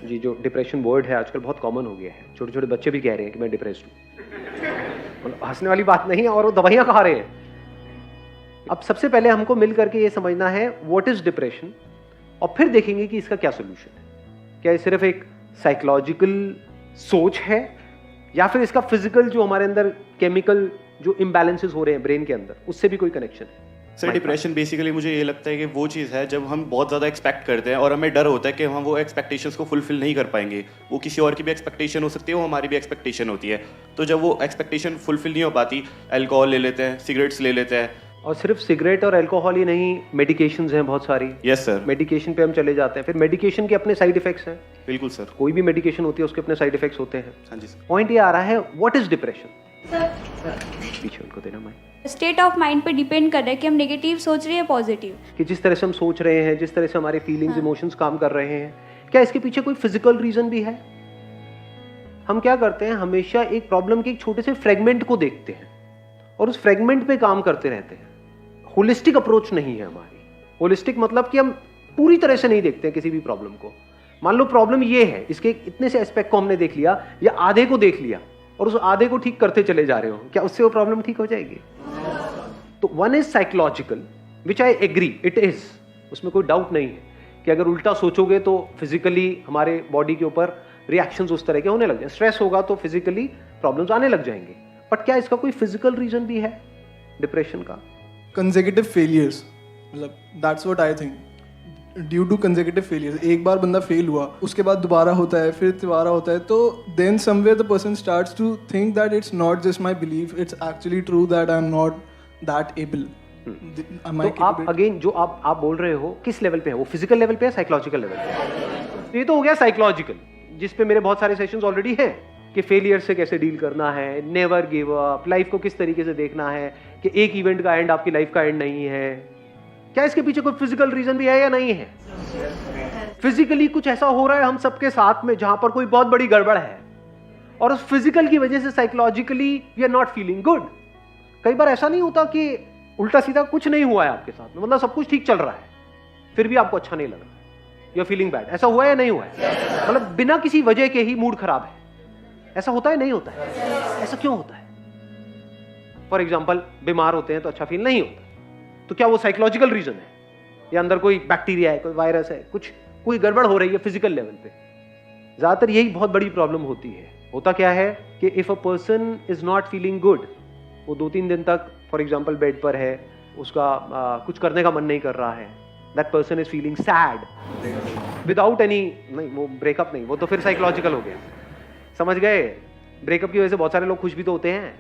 ये जो depression word है आजकल बहुत कॉमन हो गया है, छोटे छोटे बच्चे भी कह रहे हैं कि मैं डिप्रेस्ड हूँ। हंसने वाली बात नहीं है, और वो दवाइयाँ खा रहे हैं। अब सबसे पहले हमको मिल करके ये समझना है व्हाट इज डिप्रेशन, और फिर देखेंगे कि इसका क्या सोल्यूशन है। क्या ये सिर्फ एक साइकोलॉजिकल सोच है, या फिर इसका फिजिकल जो हमारे अंदर केमिकल जो इम्बैलेंसेस हो रहे हैं ब्रेन के अंदर, उससे भी कोई कनेक्शन है? सर डिप्रेशन बेसिकली मुझे ये लगता है कि वो चीज़ है जब हम बहुत ज़्यादा एक्सपेक्ट करते हैं और हमें डर होता है कि हम वो एक्सपेक्टेशंस को फुलफिल नहीं कर पाएंगे। वो किसी और की भी एक्सपेक्टेशन हो सकती है, वो हमारी भी एक्सपेक्टेशन होती है। तो जब वो एक्सपेक्टेशन फुलफिल नहीं हो पाती, अल्कोहल ले लेते हैं, सिगरेट्स ले लेते हैं। और सिर्फ सिगरेट और अल्कोहल ही नहीं, मेडिकेशंस हैं बहुत सारी। Yes sir. मेडिकेशन पे हम चले जाते हैं, फिर मेडिकेशन के अपने साइड इफेक्ट्स हैं। बिल्कुल सर। कोई भी मेडिकेशन होती है उसके अपने साइड इफेक्ट्स होते हैं। हाँ जी सर। पॉइंट ये आ रहा है, व्हाट इज डिप्रेशन? पीछे उनको देना मैं, स्टेट ऑफ माइंड पे डिपेंड कर रहा है कि हम नेगेटिव सोच रहे हैं पॉजिटिव। कि जिस तरह से हम सोच रहे हैं, जिस तरह से हमारे फीलिंग्स इमोशंस काम कर रहे हैं, क्या इसके पीछे कोई फिजिकल रीजन भी है? हम क्या करते हैं, हमेशा एक प्रॉब्लम के एक छोटे से फ्रेगमेंट को देखते हैं और उस फ्रेगमेंट पे काम करते रहते हैं। होलिस्टिक अप्रोच नहीं है हमारी। होलिस्टिक मतलब कि हम पूरी तरह से नहीं देखते हैं किसी भी प्रॉब्लम को। मान लो प्रॉब्लम ये है, इसके इतने से एस्पेक्ट को हमने देख लिया या आधे को देख लिया और उस आधे को ठीक करते चले जा रहे हो, क्या उससे वो प्रॉब्लम ठीक हो जाएगी? तो one is psychological, which I agree it is, उसमें कोई डाउट नहीं है कि अगर उल्टा सोचोगे तो फिजिकली हमारे बॉडी के ऊपर रिएक्शंस उस तरह के होने लग जाए। स्ट्रेस होगा तो फिजिकली प्रॉब्लम्स आने लग जाएंगे। बट क्या इसका कोई फिजिकल रीजन भी है डिप्रेशन का? कंसेक्यूटिव फेलियर्स, मतलब that's what I think, due to consecutive failures. एक बार बंदा फेल हुआ, उसके बाद दोबारा होता है, फिर दोबारा होता है, तो then somewhere the person starts to think that it's not just my belief, it's actually true that I am not that able. तो आप अगेन जो आप बोल रहे हो किस लेवल पे है, वो फिजिकल लेवल पे है, साइकोलॉजिकल लेवल पे? ये तो हो गया साइकोलॉजिकल, जिस पे मेरे बहुत सारे सेशंस ऑलरेडी हैं कि फेलियर से कैसे डील करना है, नेवर गिव अप, लाइफ को किस तरीके से देखना है कि एक इवेंट का एंड आपकी लाइफ का एंड नहीं है। क्या इसके पीछे कोई फिजिकल रीजन भी है या नहीं है? फिजिकली कुछ ऐसा हो रहा है हम सबके साथ में जहां पर कोई बहुत बड़ी गड़बड़ है, और उस फिजिकल की वजह से psychologically we are not feeling good. कई बार ऐसा नहीं होता कि उल्टा सीधा कुछ नहीं हुआ है आपके साथ में, मतलब सब कुछ ठीक चल रहा है, फिर भी आपको अच्छा नहीं लग रहा है, यू आर फीलिंग बैड। ऐसा हुआ है या नहीं हुआ है? मतलब बिना किसी वजह के ही मूड खराब है, ऐसा होता है नहीं होता है? ऐसा क्यों होता है? फॉर एग्जाम्पल बीमार होते हैं तो अच्छा फील नहीं होता, तो क्या वो साइकोलॉजिकल रीजन है या अंदर कोई बैक्टीरिया है, कोई वायरस है, कुछ कोई गड़बड़ हो रही है फिजिकल लेवल पे? ज्यादातर यही बहुत बड़ी प्रॉब्लम होती है। होता क्या है कि if a person is not feeling good, वो 2-3 दिन तक फॉर एग्जाम्पल बेड पर है, उसका कुछ करने का मन नहीं कर रहा है, that person is feeling sad without any, नहीं वो ब्रेकअप नहीं, वो तो फिर साइकोलॉजिकल हो गया, समझ गए? ब्रेकअप की वजह से बहुत सारे लोग खुश भी तो होते हैं।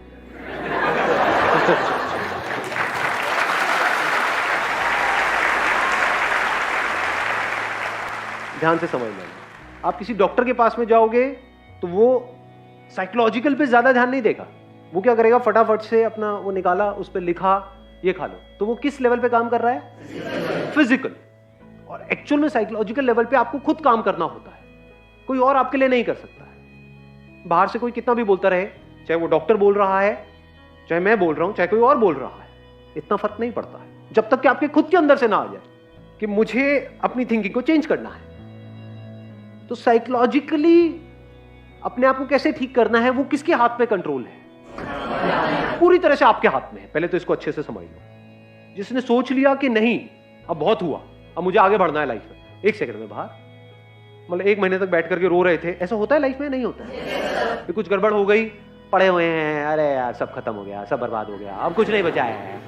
ध्यान से समझ लेना, आप किसी डॉक्टर के पास में जाओगे तो वो साइकोलॉजिकल पे ज्यादा ध्यान नहीं देगा। वो क्या करेगा, फटाफट से अपना वो निकाला, उस पर लिखा ये खा लो, तो वो किस लेवल पे काम कर रहा है? फिजिकल। और एक्चुअल में साइकोलॉजिकल लेवल पे आपको खुद काम करना होता है, कोई और आपके लिए नहीं कर सकता है। बाहर से कोई कितना भी बोलता रहे, चाहे वो डॉक्टर बोल रहा है, चाहे मैं बोल रहा हूं, चाहे कोई और बोल रहा है, इतना फर्क नहीं पड़ता है जब तक कि आपके खुद के अंदर से ना आ जाए कि मुझे अपनी थिंकिंग को चेंज करना है। तो साइकोलॉजिकली अपने आप को कैसे ठीक करना है, वो किसके हाथ में कंट्रोल है? पूरी तरह से आपके हाथ में है। पहले तो इसको अच्छे से समझ लो। जिसने सोच लिया कि नहीं अब बहुत हुआ, अब मुझे आगे बढ़ना है लाइफ में, 1 सेकंड में बाहर, मतलब 1 महीने तक बैठ करके रो रहे थे, ऐसा होता है लाइफ में? नहीं होता है। फिर कुछ गड़बड़ हो गई, पड़े हुए हैं, अरे यार सब खत्म हो गया, सब बर्बाद हो गया, अब कुछ नहीं बचा है,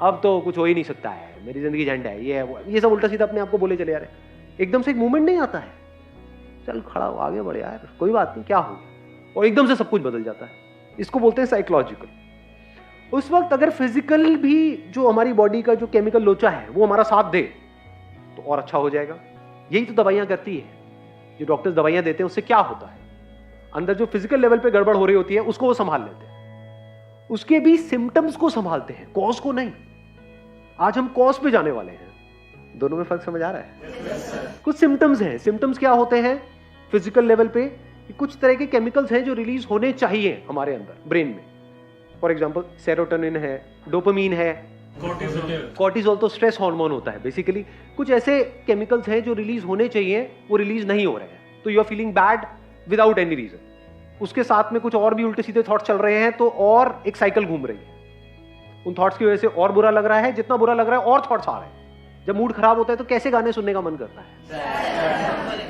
अब तो कुछ हो ही नहीं सकता है, मेरी जिंदगी झंड है, ये सब उल्टा सीधा अपने आप को बोले चले जा रहे। एकदम से एक मूवमेंट नहीं आता है, चल खड़ा हो, आगे बढ़ यार, कोई बात नहीं, क्या हो गया, और एकदम से सब कुछ बदल जाता है। इसको बोलते हैं साइकोलॉजिकल। उस वक्त अगर फिजिकल भी जो हमारी बॉडी का जो केमिकल लोचा है वो हमारा साथ दे तो और अच्छा हो जाएगा। यही तो दवाइयां करती है, जो डॉक्टर्स दवाइयां देते हैं उससे क्या होता है, अंदर जो फिजिकल लेवल पे गड़बड़ हो रही होती है उसको वो संभाल लेते हैं, उसके भी सिम्टम्स को संभालते हैं, कॉज को नहीं। आज हम कॉज पे जाने वाले हैं। दोनों में फर्क समझ आ रहा है? कुछ सिम्टम्स हैं। सिम्टम्स क्या होते हैं फिजिकल लेवल पे? कुछ तरह के केमिकल्स हैं जो रिलीज होने चाहिए हमारे अंदर ब्रेन में। फॉर एग्जांपल सेरोटोनिन है, डोपामीन है, कॉर्टिसोल तो स्ट्रेस हार्मोन होता है बेसिकली। कुछ ऐसे केमिकल्स हैं जो रिलीज होने चाहिए, वो रिलीज नहीं हो रहे हैं। तो you are feeling bad without any reason, उसके साथ में कुछ और भी उल्टे सीधे थॉट्स चल रहे हैं तो और एक साइकिल घूम रही है, उन थॉट्स की वजह से और बुरा लग रहा है, जितना बुरा लग रहा है और थॉट्स आ रहे हैं। जब मूड खराब होता है तो कैसे गाने सुनने का मन करता है,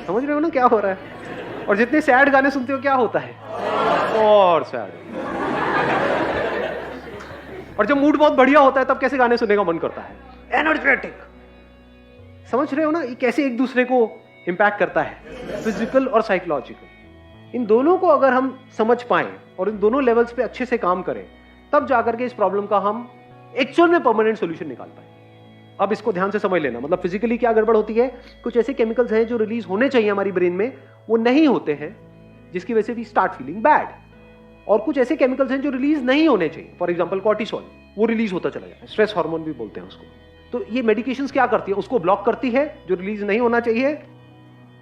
समझ रहे हो ना क्या हो रहा है, और जितने सैड गाने सुनते हो क्या होता है, और सैड। और जब मूड बहुत बढ़िया होता है तब कैसे गाने सुनने का मन करता है, एनर्जेटिक। समझ रहे हो ना ये कैसे एक दूसरे को इंपैक्ट करता है, फिजिकल और साइकोलॉजिकल। इन दोनों को अगर हम समझ पाएं और इन दोनों लेवल्स पे अच्छे से काम करें तब जाकर के इस प्रॉब्लम का हम एक्चुअल में परमानेंट सॉल्यूशन निकाल पाए। अब इसको ध्यान से समझ लेना, मतलब फिजिकली क्या गड़बड़ होती है, कुछ ऐसे केमिकल्स हैं जो रिलीज होने चाहिए हमारी ब्रेन में, वो नहीं होते हैं, जिसकी वजह से वी स्टार्ट फीलिंग बैड। और कुछ ऐसे केमिकल्स हैं जो रिलीज नहीं होने चाहिए, फॉर एग्जांपल कॉर्टिसोल, वो रिलीज होता चला जाता है, स्ट्रेस हार्मोन भी बोलते हैं उसको। तो ये मेडिकेशंस क्या करती है, उसको ब्लॉक करती है जो रिलीज नहीं होना चाहिए,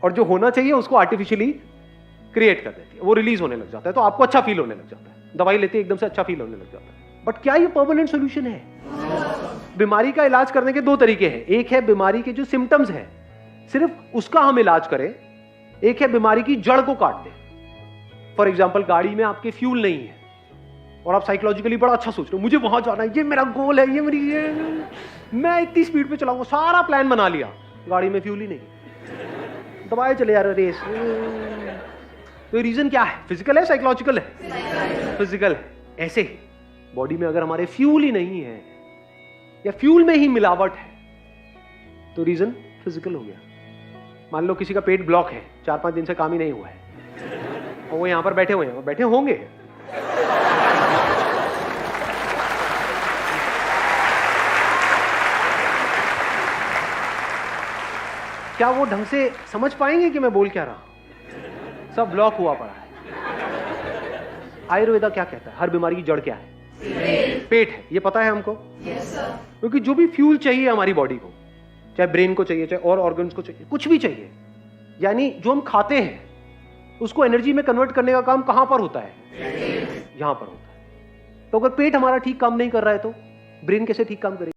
और जो होना चाहिए उसको आर्टिफिशियली क्रिएट कर देती है, वो रिलीज होने लग जाता है, तो आपको अच्छा फील होने लग जाता है, दवाई लेते एकदम से अच्छा फील होने लग जाता है। बट क्या ये परमानेंट सोल्यूशन है? बीमारी का इलाज करने के दो तरीके हैं, एक है बीमारी के जो सिम्टम्स हैं सिर्फ उसका हम इलाज करें, एक है बीमारी की जड़ को काट दें। फॉर एग्जाम्पल गाड़ी में आपके फ्यूल नहीं है और आप साइकोलॉजिकली बड़ा अच्छा सोच रहे हो, मुझे वहां जाना है, ये मेरा गोल है, ये मैं इतनी स्पीड पे चलाऊंगा, सारा प्लान बना लिया, गाड़ी में फ्यूल ही नहीं, दबाए चले जा रहे रेस। तो रीजन क्या है, फिजिकल है साइकोलॉजिकल है? फिजिकल है। ऐसे बॉडी में अगर हमारे फ्यूल ही नहीं है या फ्यूल में ही मिलावट है तो रीजन फिजिकल हो गया। मान लो किसी का पेट ब्लॉक है, 4-5 दिन से काम ही नहीं हुआ है और वो यहां पर बैठे हुए हैं, वो बैठे होंगे, क्या वो ढंग से समझ पाएंगे कि मैं बोल क्या रहा हूं? सब ब्लॉक हुआ पड़ा है। आयुर्वेदा क्या कहता है, हर बीमारी की जड़ क्या है? पेट है, ये पता है हमको। क्योंकि जो भी फ्यूल चाहिए हमारी बॉडी को, चाहे ब्रेन को चाहिए, चाहे और ऑर्गन्स को चाहिए, कुछ भी चाहिए, यानी जो हम खाते हैं उसको एनर्जी में कन्वर्ट करने का काम कहां पर होता है? यहां पर होता है। तो अगर पेट हमारा ठीक काम नहीं कर रहा है तो ब्रेन कैसे ठीक काम करेगा?